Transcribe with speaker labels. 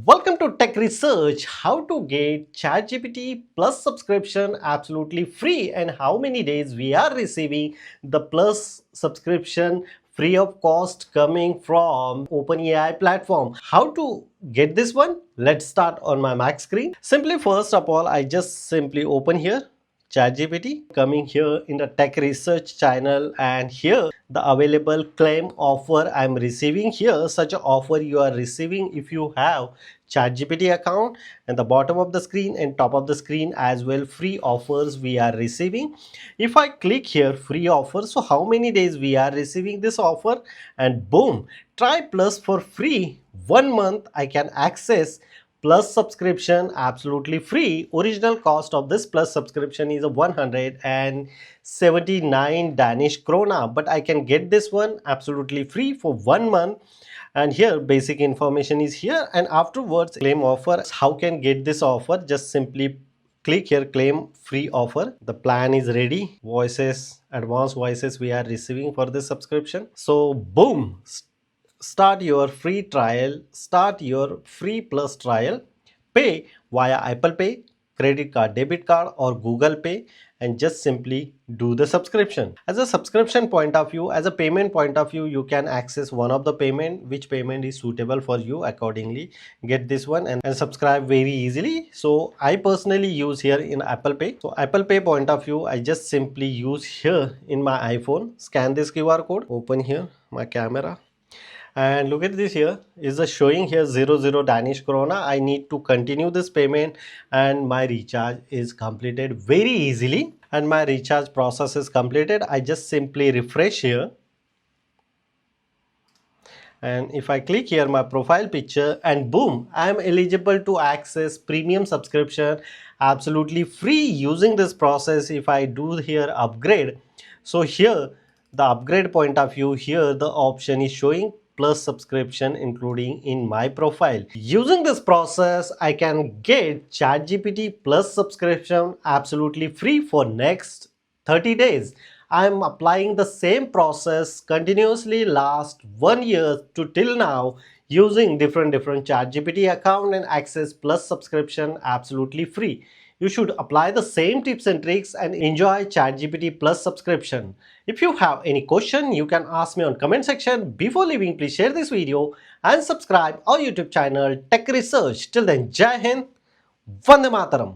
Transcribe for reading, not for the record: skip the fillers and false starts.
Speaker 1: Welcome to Tech Research. How to get ChatGPT Plus subscription absolutely free and how many days we are receiving the Plus subscription free of cost coming from OpenAI platform. How to get this one? Let's start on my Mac screen. Simply first of all, I just simply open here ChatGPT, coming here in the tech research channel, and here the available claim offer I'm receiving here. Such an offer you are receiving if you have ChatGPT account, and the bottom of the screen and top of the screen as well free offers we are receiving. If I click here free offer, so how many days we are receiving this offer, and boom, try plus for free 1 month. I can access Plus subscription absolutely free. Original cost of this Plus subscription is 179 Danish krona, but I can get this one absolutely free for 1 month. And here basic information is here, and afterwards claim offer. How can get this offer? Just simply click here claim free offer. The plan is ready. Voices, advanced voices we are receiving for this subscription. So boom, start your free trial, start your free plus trial. Pay via Apple Pay, credit card, debit card, or Google Pay, and just simply do the subscription. As a subscription point of view, as a payment point of view, you can access one of the payment, which payment is suitable for you. Accordingly get this one and subscribe very easily. So I personally use here in Apple Pay. So Apple Pay point of view, I just simply use here in my iPhone, scan this QR code, open here my camera, and look at this. Here is the showing here 00 Danish krona. I need to continue this payment, and my recharge is completed very easily, and my recharge process is completed. I just simply refresh here, and if I click here my profile picture, and boom, I am eligible to access premium subscription absolutely free using this process. If I do here upgrade, so here the upgrade point of view, here the option is showing plus subscription including in my profile. Using this process, I can get ChatGPT Plus subscription absolutely free for next 30 days. I am applying the same process continuously last 1 year to till now, using different ChatGPT account and access Plus subscription absolutely free. You should apply the same tips and tricks and enjoy ChatGPT Plus subscription. If you have any question, you can ask me on comment section. Before leaving, please share this video and subscribe our YouTube channel Tech Research. Till then, Jai Hind, Vande Mataram.